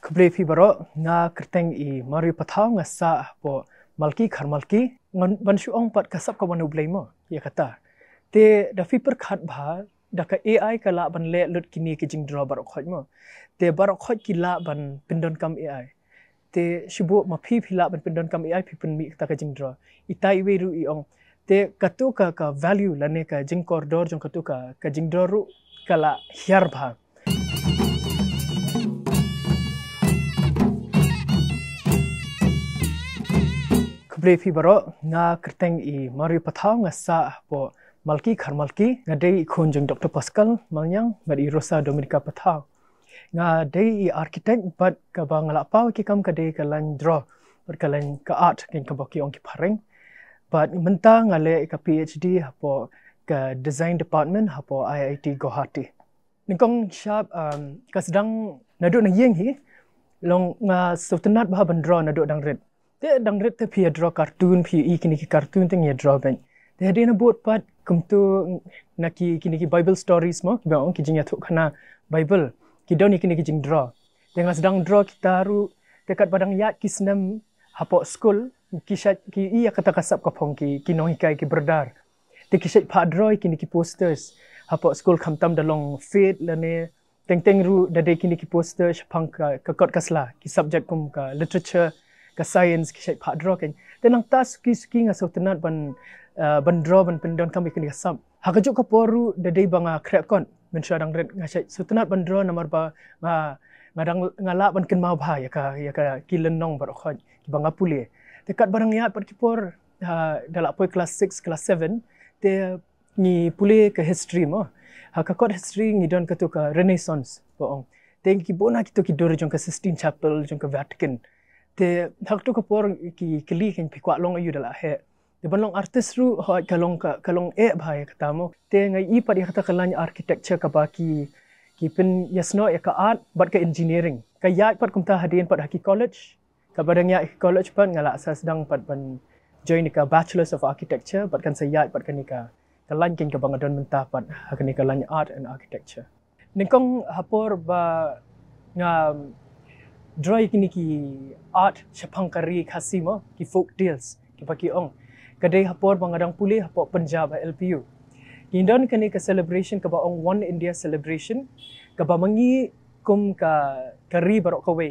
Keble fi baro nga kerteng i mari patau nga sa po malki khar malki ngan ban shu ong pat kasap ka wanu blemo ya kata te da fi per khat bha da ka AI ka la ban le lut kini ki jing draw baro khoj mo te baro khoj ki la ban pindon kam AI te shibu ma phi la ban pindon kam AI phi pun mi ta ka jing draw itai we ru i ong te katu ka value la ne ka jing koridor jong katu ka jing draw ru kala hiar bha Keble fi baro nga kerteng i mari patau nga sa po malki khar malki nga dei khun jeng Dr. Pascal Manyang mari Rosa Dominica patau nga dei i architect bat ka ba ngala pau ki kam ka dei ka lan draw bat ka lan ka art ken ka boki ong ki pareng bat menta nga le ka PhD hapo ka design department hapo IIT Guwahati ningkong sharp ka sedang nadu na yeng hi long nga sotenat bah ban draw nadu dang red te dang ret te phi draw cartoon phi I kini ki cartoon teng ye draw ben te dia na bot pat kum tu na ki kini ki bible stories mo ki ba ong ki jing ya thuk khana bible ki don kini ki jing draw te nga sedang draw kita ru te kat badang yat ki snam hapo school ki shat ki I kata kasap ka phong ki no hikai ki berdar te ki shat pha draw kini ki posters hapo school khamtam dalong fit la ne teng teng ru da de kini ki poster phang ka kot kasla ki subject kum ka literature ka science ki shape draw kan tenang tas ki nga so tenat ban draw ban pendon kami kini kasam hakajuk ka poru de dei banga krek kon men sadang red nga shape so tenat ban draw namar ba nga ngadang ngala ban ken mau bha ya ka kilen nong bar khoj ki banga pule dekat barang ya pat ki por dalak poi class 6 class 7 te ni pule ke history mo hakakot history ngidon ka tu ka renaissance boong te ki bona ki to ki dor jong ka Sistine Chapel jong ka Vatican te hak tu ka por ki kli ken pi kwa long ayu dala he te banlong artist ru ho kalong e bhai kata mo te ngai I pa dia kata kalan architecture ka baki ki pen yasno ya ka art bat ka engineering ka ya pat kumta hadin pat haki college ka badang ya college pat ngala asas sedang pat ban join ka bachelors of architecture bat kan saya pat kan ka kalan ken ka bangadon mentah pat hakani kalan art and architecture ningkong hapor ba nga draw kini ki art Shapang kari khasimo ki folk tales ki paki ong kadai hapor bangadang puli hapor Punjab LPU kindon kani ka celebration ka ba ong One India celebration ka ba mangi kum ka kari barok kawe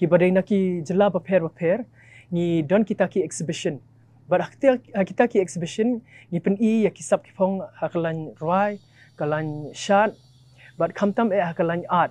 ki badai na ki jela paper ni don kita ki exhibition bar kita ki exhibition ni pen I ya kisap ki phong hakalan roi kalan shat bat khamtam e hakalan art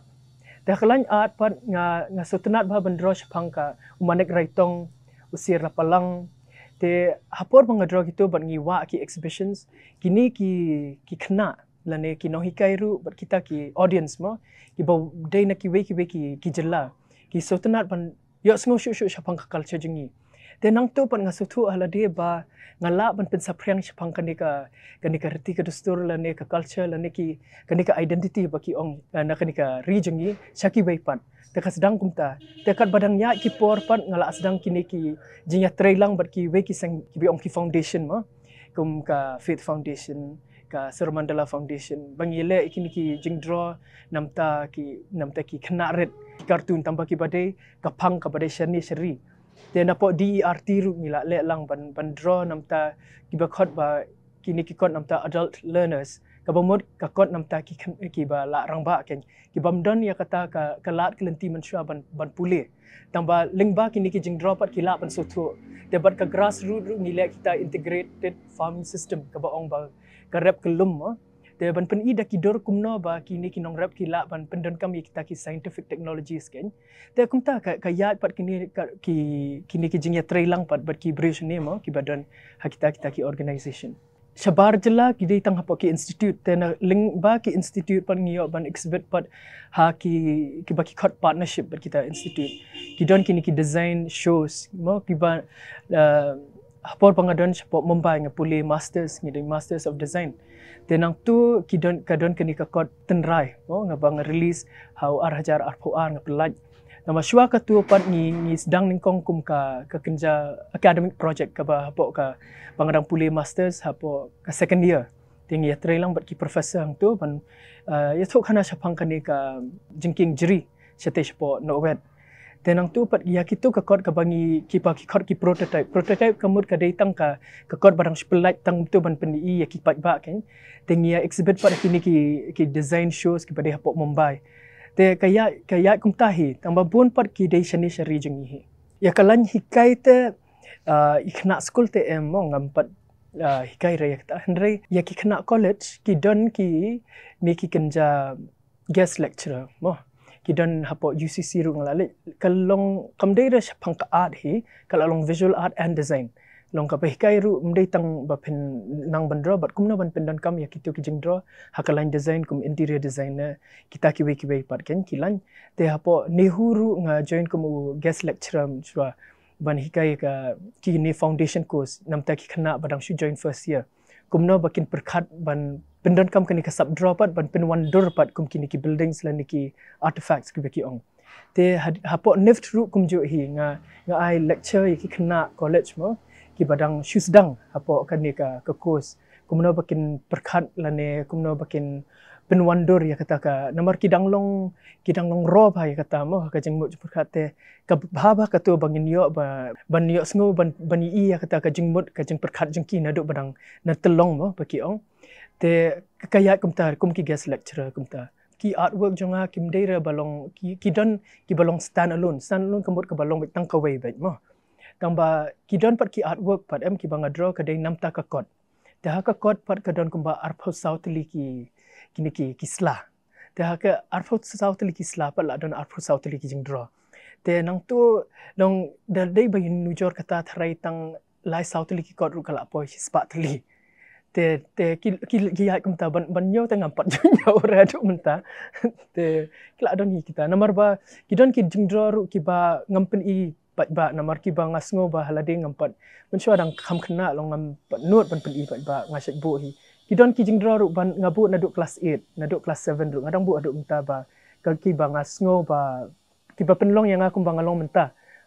te kalan art pat nga sotenat ba bandro Shapang ka umanek raitong usir lapalang te hapor mga draw gitu bat ngiwa ki exhibitions kini ki khna lane ki no hikai ru bat kita ki audience mo ki ba day na ki we ki jela ki sotenat ban yo sngo shu Shapang ka culture jingi te nang tu pat nga suthu ala de ba ngala ban pen saprang Shapang kani ka reti ka dustur lane ka culture lane ki kani ka identity ba ki ong na kani ka region shaki way pat te ka sedang kumta te kat badang ya ki por pat ngala sedang kini ki jinya trailang bat ki we ki sang ki ong ki foundation mo kum ka faith foundation ka Surmandala foundation bangile kini ki jing draw namta ki khna red cartoon tamba ki badai ka phang ka badai shari te napo DERT ru ngila le lang ban draw namta ki ba khot ba kini ki kot namta adult learners ka bamod ka kot namta ki ba la rangba ken ki bamdon ya kata ka lat kelenti mansua ban pule tamba lingba kini ki jing draw pat ki la ban suthu te bat ka grassroot ru ngile kita integrated farming system ka ba ong ba ka rep kelum mo te ban pen I da ki dor kumno ba kini ki nong rep ki la ban pendon kam kita ki scientific technologies ken te kumta ka yat pat kini ki jingya trailang pat bat ki bridge ne mo ki badon kita ki organization Shabar jela ki dei tang hapo ki institute te na ling ba ki institute pan ngiyo ban exhibit pat ha ki baki khot partnership bat kita institute ki don kini ki design shows mo ki ba hapor pangadon shapo Mumbai nga puli masters ngi masters of design tenang tu kadon kini ka kot tenrai mo nga bang release how arhajar arpuar nga pelaj nama shwa ka tu pat ngi sedang ningkong kum ka kenja academic project ka ba hapo ka bangadang puli masters hapo ka second year ting ya trailang bat ki professor hang tu ban ya thok khana Shapang kani ka jingking jiri sete shapo no wet Tenang tu pat ya kitu ka kod ka bangi ki pa ki kod ki prototype kamut ka dei tang ka kod barang spelite tang tu ban pendi ya ki pat ba kan tengia exhibit pat kini ki design shows ki pada hapok Mumbai te kaya kum tahi tang babun pat ki dei shani shari jeng hi ya kalan hikai te ikna school te em mo ngam pat hikai re ya ta hendrai ya ki kena college ki don ki ni ki kenja guest lecturer mo ki don hapo UCC ru ngalale kalong kamdei ra pang ka art hi kalong visual art and design long ka hikai ru mdei tang ba pen nang bandro bat kumna ban pendon kam ya kitu ki jingdro hakalan design kum interior designer kita ki we pat ken kilan te hapo nehuru nga join kum guest lecturer chwa ban hikai ka ki ni foundation course namta ki khana badang shu join first year kumno bakin perkhat ban pendon kam kani ka sub drop ban pen one door pat kum kini ki buildings la niki artifacts ki beki ong te hapo nift ru kum jo hi nga ai lecture ki khana college mo ki badang shusdang hapo kani ka course kumno bakin perkhat la ne kumno bakin pen one door ya kata ka nomor kidang long ro ba ya kata mo ka jeng mo perkhat te ka bhaba ka tu bangin yo ban yo sngo ban i ya kata ka jeng mot ka jeng perkhat jeng ki na do badang na telong mo beki ong te kaya kumta kum ki guest lecturer kumta ki artwork jonga kim deira balong ki balong stand alone kambot ka balong tang ka way baik mo tamba ki don pat ki artwork pat em ki banga draw ka dei namta ka kot te ha ka kot pat ka don kumba arpho southly ki sla te ha ka arpho southly ki sla pat la don arpho southly ki jing draw te nang tu long dei ba nu jor kata tharai tang lai southly ki kot ru kala po si spat li te ki ya kumta ban nyo tang ampat nyo ora tu menta te kila don hi kita nomor ba ki don ki jingdro ru ki ba ngampen i ba nomor ki ba ngasngo ba halade ngampat mensho dang kham khna long ngam nut ban pen i ba ngasek bu hi ki don ki jingdro ru ban ngabu na duk class 8 na duk class 7 ru ngadang bu aduk menta ba ki ba ngasngo ba ki ba penlong yang aku ba ngalong menta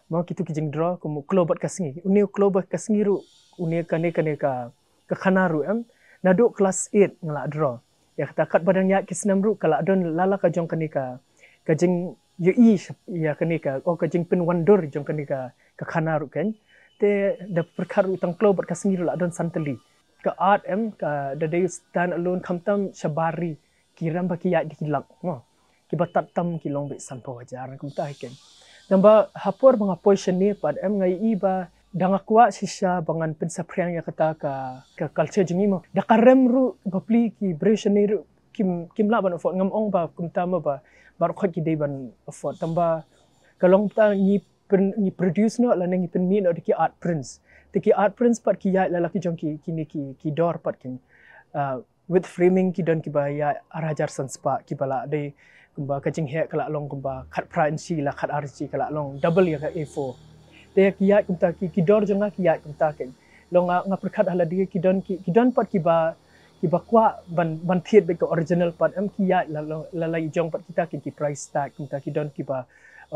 mau kitu ki jingdro ku klobat kasngi uni klobat kasngi ru uni kane ka khana ru em naduk kelas 8 ngala draw ya kata kat badan ya kisnam ru kala don lala ka jong kanika ka jing yu i ya kanika o ka jing pen wandur jong kanika ka khana ru kan te da perkar utang klo bat kasngi ru la don santali ka art em ka da day stand alone kamtam shabari kiram ba ki ya dikilak mo ki batat tam ki long be sampo wajar kum ta ken namba hapor banga position ni pad em ngai i ba dang akwa sisa bangan pensapriang ya kata ka culture jingi mo da karem ru bapli ki breshen ru kim la ban fort ngam ong ba kum tama ba bar khot ki dei ban fort tamba kalong ta ni produce no la ngi pen mi no ki art prints te ki art prints pat ki ya la ki jong ki dor pat kin with framing ki don ki ba ya arajar sanspa ki bala dei kumba kajing he kala long kumba khat print si la khat rc kala long double ya ka a4 te kiat kumta ki dor jonga kiat kumta ken long nga perkhat hala dia ki don pat ki ba kwa ban thiet be ko original pat em kiat la lai jong pat kita ki price tag kumta ki don ki ba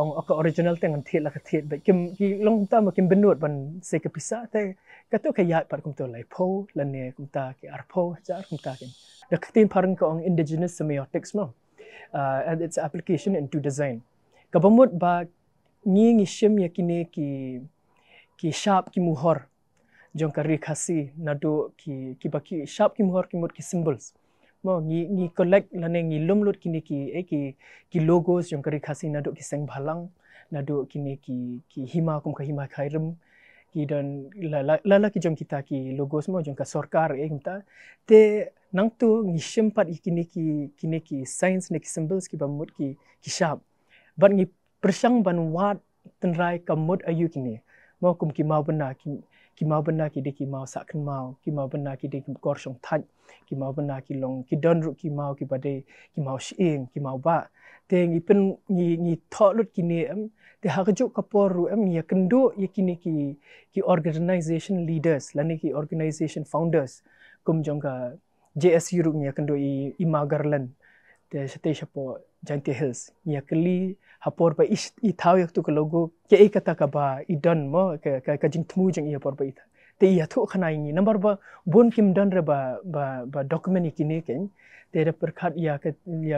ong ko original te ngan thiet la ka thiet be kim ki long ta ma kim benut ban se ke pisa te ka to kiat pat kumta lai pho la ne kumta ki arpho jar kumta ken da tin parang ko ong indigenous semiotics mo and its application into design kabamut ba ngi shim yakine ki sharp ki muhor jong ka rekhasi nado ki baki sharp ki muhor ki mot ki symbols mo ngi collect lane ngi lumlut kini ki logos jong ka rekhasi nado ki seng bhalang nado kini ki hima kum ka hima khairum ki dan la ki jong kita ki logos mo jong ka sarkar kimta te nang tu ngi shim pat kini ki science ne ki symbols ki bamut ki sharp ban ngi persang ban wat tenrai kamut ayu kini mau kum ki mau bena ki mau bena ki de ki mau sakkan mau ki mau bena ki de ki kor song thaj ki mau bena ki long ki don ru ki mau ki bade ki mau shing ki mau ba te ngi pen ngi tholut kini em te ha kaju kapor ru em ya kendo ya kini ki organization leaders lani ki organization founders kum jongka JSU ru ya kendo i Magarland te sate chapo Jaintia Hills ya kali hapor ba i thau yak tu ka logo ke e kata ka ba i don mo ka jing thmu jing i por ba i te ya thu khana ngi number ba bon kim don re ba document kini ken te re perkhat ya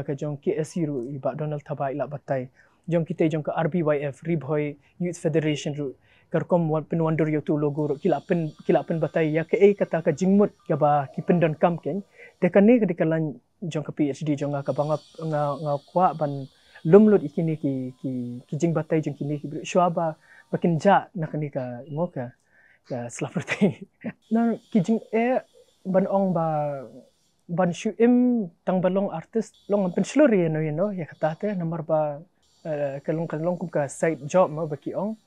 ka jong KSU ru i ba Donald Thabai la batai jong kita jong ke RBYF Ribhoy Youth Federation ru karkom penwandur yo tu logo ru kilapen batai ya ke kata ka jingmut ka ba ki pendon kam ken de kan ni ke lan jong ke PhD jong ka bangap nga kwa ban lumlut ikini ki jing batai jong kini ki shwaba bakin ja na kan ka mo ka slapertai na ki jing ban ong ba ban shuim tang balong artist long pen sluri no ya kata te nomor ba kalong kum ka side job mo baki ong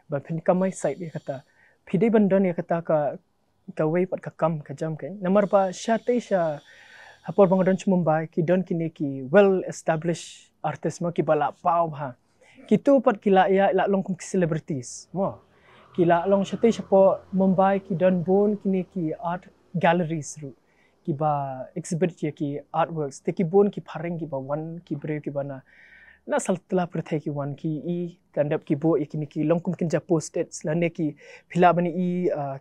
ba pin kamai side ya kata pide bandan ya kata ka way pat ka kam ka jam kan nomor ba syate sya hapor bangadon Mumbai ki don kini ki well established artist mo ki bala pau ha kitu pat kila ya la long kum celebrities mo kila long syate sya po Mumbai ki don bon kini ki art galleries ru ki ba exhibit ki artworks te ki bon ki phareng ki ba one ki bre ki bana na sal tela perthai ki wan ki I kandap ki bo ikini ki longkum kinja posted lane ki phila bani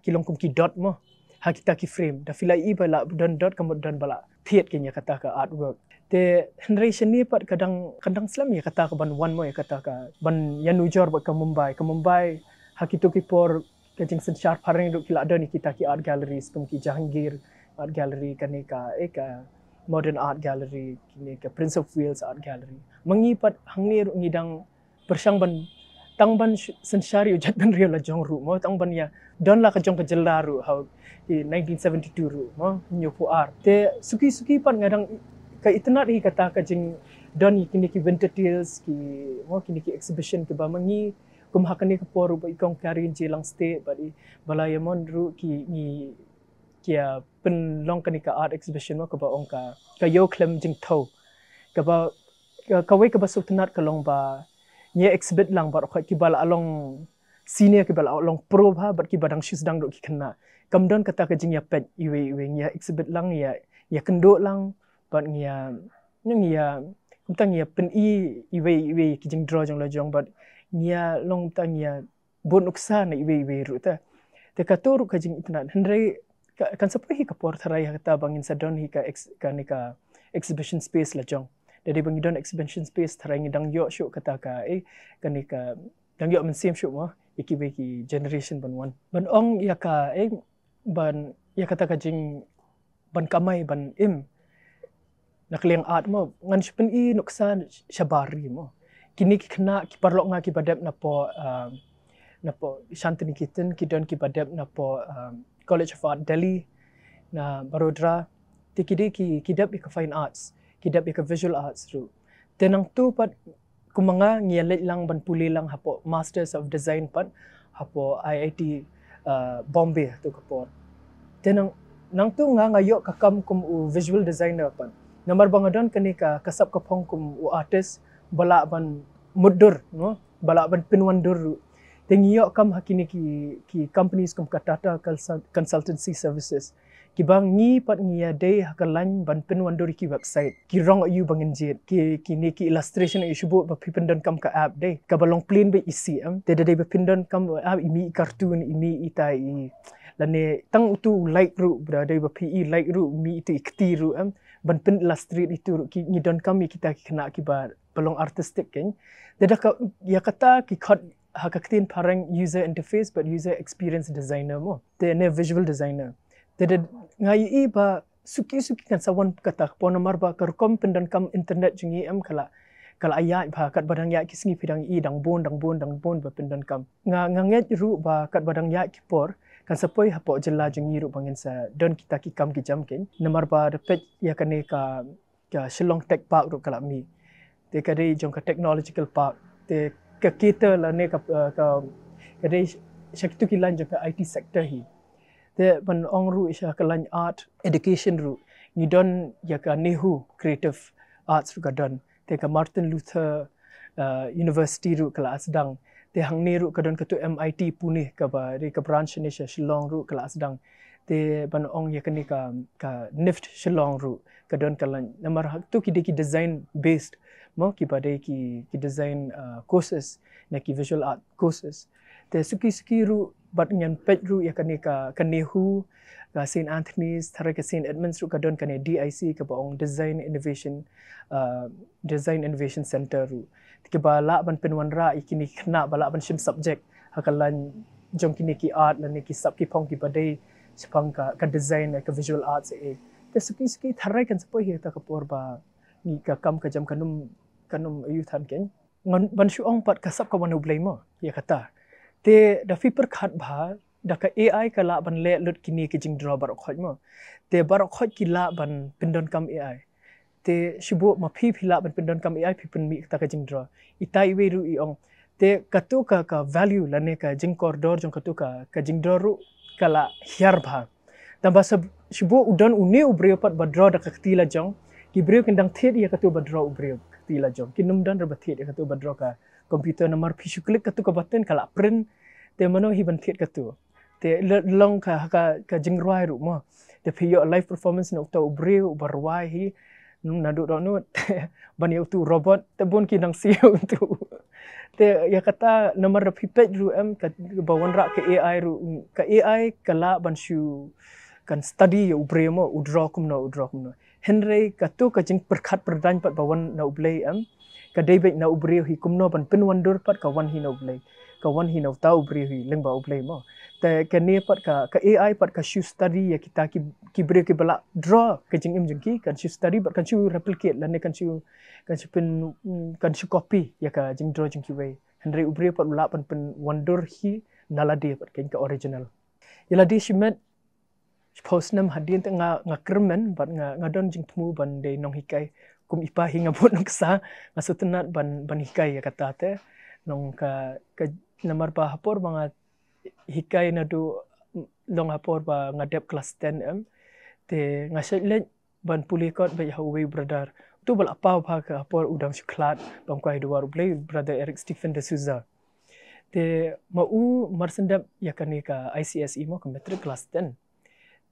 ki longkum ki dot mo ha kita ki frame da phila bala don dot kam don bala thiet ki nya kata ka artwork te generation ni pat kadang slam ya kata ka ban one mo ya kata ka ban yanujor ba ka Mumbai ha kitu ki por ka jing sen sharp hareng do kila don kita ki art galleries kum ki Jahangir art gallery kane ka modern art gallery kini ke Prince of Wales art gallery mengipat hangir ngidang persang ban tang ban sensyari ujat ban rio la jong ru mo tang ban ya don la ka jong ka jelaru how 1972 ru mo nyopu art te suki pan ngadang ka itna ri kata ka jing don kini ki vintage tales ki mo kini ki exhibition ke ba mengi kum hakani ka poru ba ikong karin jelang stay badi balaya mon ru ki ni kia penlong kanika art exhibition mo kaba ong ka yo klem jing tho kaba kawai kaba sultanat kalong ba nye exhibit lang ba ki bala along senior ki bala along pro ba bat ki badang shoes dang do ki kena kamdon kata ka jing ya pet iwe nya exhibit lang ya kendo lang bat nya kumtang ya pen iwe ki jing draw jong la jong bat nya long tang ya bon uksa na iwe ru ta te kator ka jing itna hendrai kan seperti ka por tharai kata bangin sadon hi ka exhibition space la jong dari bangi don exhibition space tharai ngidang yo show kata ka kanika dang yo men same show mo iki generation ban ong ya ka ban ya kata ka jing ban kamai ban nakliang art mo ngan spen nuksan syabari mo kini ki kena ki parlok nga ki badap na po Shantini Kitten ki don ki badap na po College of Art Delhi na Barodra ti kidap ka fine arts kidap ka visual arts ru tenang tu pat kumanga ngialet lang ban puli lang hapo Masters of Design pat hapo IIT Bombay tu kapor tenang nang tu nga ngayo kakam kum visual designer pat namar bangadon kani ka kasap ka phong kum artist bala ban mudur no bala ban pinwandur ru tengiyo kam hakini ki companies kum Tata consultancy services ki bang ni pat ngia day hakalan ban penwandur ki website ki rong ayu bangin jet ki ni ki illustration ayu shubu ba pipendon kam ka app day ka balong plain be isi te day ba pindon kam app imi cartoon imi itai lane tang utu like ru bra day ba pe like ru mi itu ikti ru ban pen illustrate itu ru ki ngidon kam kita kena ki ba balong artistic ken dedak ya kata ki khot hakaktin parang user interface but user experience designer mo te ne visual designer te ngai ba suki kan sawan kata pon nomor ba karkom pendan kam internet jungi kala ayat ba kat badang ya kisngi pidang dang bon ba pendan kam nganget ru ba kat badang ya kipor kan sapoi hapo jela jungi ru bangin sa don kita ki kam ki jamken nomor ba depet ya kane ka Shillong Tech Park ru kala mi te kadai jong ka technological park te kita la ne ka kadai syaktu kilan jong ka IT sector hi te ban ong ru isha kalan art education ru ni don ya ka Nehu creative arts ru kadon te ka Martin Luther University ru kala asdang te hang ne ru kadon ka tu MIT Pune ka ba re ka branch ni Shillong ru kala asdang te ban ong ya kani ka NIFT Shillong ru kadon kalan namar hak tu ki design based mo ki badai ki design courses na ki visual art courses te suki ru bat ngan pet ru ya kani ka Nehu ka St Anthony's thara ka St Edmunds ru kadon kani DIC ka baong design innovation center ru ke bala ban penwanra ikini khna bala ban sim subject hakalan jong kini ki art lan ki sub ki phong ki badai sepang ka design ka visual arts te suki tharai kan sepo hi ta kapor ba ni ka kam ka jam kanum ayu than ken ban shu ong pat ka sab ka wanu blai mo ya kata te da fi per khat bha da ka AI ka la ban le lut kini ki jing draw bar khoj mo te bar khoj ki la ban pindon kam AI te shibu ma phi phila ban pindon kam AI phi pin mi ta ka jing draw itai we ru I ong te katu ka value lane ka jing corridor jong katu ka jing draw ru kala hiar bha tambah shibu udan uni ubreu pat badro da ka tila jong ki breu kendang thet ya katu badro ubreu tila jong kinum dan ra thet ya katu badro ka komputer nomor phi klik katu ka button kala print te mano hi ban thet katu te long ka jing roi ru mo te phi yo live performance no to ubreu barwai hi num nadu do no ban yo tu robot te bon ki nang siu tu te ya kata nomor phi page ru ka bawon ra ke AI ru ka AI kala ban shu kan study ya ubreu mo udro kumno henry katu ka jing perkhat perdan pat bawon na ublei ka debek na ubreu hi kumno ban pinwandur pat ka wan hi na ublei ka wan hi na ta ubreu hi leng ba ublei mo te ka ne pat ka AI pat ka shu study ya kita ki breu ki bala draw ka jing im jingki kan shu study but kan shu replicate lan kan shu pin kan shu copy ya ka jing draw jingki we henry ubreu pat la pan wandur hi nalade pat kan ka original yala di shimet post nam hadin te nga kermen bat nga don jing tmu ban de nong hikai kum ipa hinga bot nong sa nga sutenat ban hikai ya kata te nong ka namar ba hapor mga hikai na do long hapor ba nga dep class 10 te nga sele ban pulikot ba hawe brother tu bal apa ba ka hapor udang shuklat bang kwai duar play brother Eric Stephen de Souza te mau marsendap yakani ka ICSE mo ka metric class 10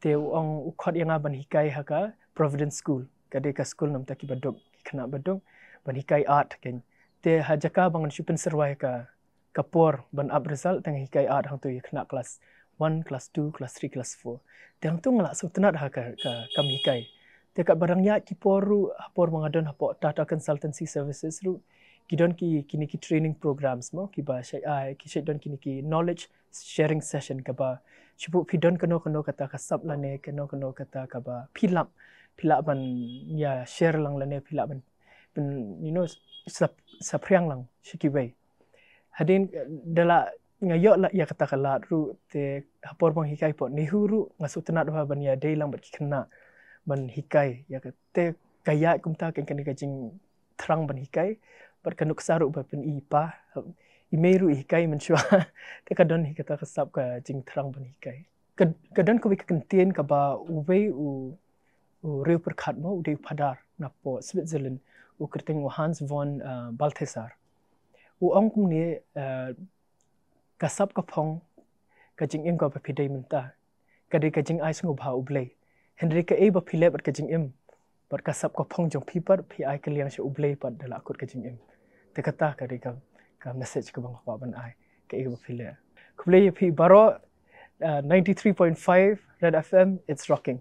te ong ukhot yang ban hikai haka Providence School kade ka school nam ta ki badok khna badok ban hikai art ken te hajaka bangan shupen serwai ka kapor ban up result tang hikai art hang tu khna class 1 class 2 class 3 class 4 te hang tu ngala sutenat haka kam hikai te ka barangnya ki poru hapor mangadon hapo Tata Consultancy Services ru kidon kini ki training programs mo ki ba shai ki shai don kini ki knowledge sharing session ka ba shibu pidon kano kata ka sab lane kano kata ka ba philap ban ya share lang lane philap ban sapriang lang shikiwei hadin dala ngayo la ya kata kala ru te hapor bang hikai po nihuru ngasutenat ba ban ya dei lang bat kena ban hikai ya te kaya kumta kan ka jing terang ban hikai bat kanuk saru ba pen ipa imeru hikai menshua te kadon hikata kasap ka jing terang ban hikai kadon ko kentien ka ba uwe u reu perkhat mo ude padar na po Switzerland u kerteng Hans von Balthasar u ong kum ni kasap ka phong ka jing im ka ba pidai menta kade ka jing ai sngo ba ublei henry ka e ba phile bat ka jing im bat kasap ka phong jong phipar phi ai ka liang sha ublei pat dala akut ka jing im te kata kade ka message ka bang pa ban ai ka e ba phile kublei phi baro 93.5 Red FM it's rocking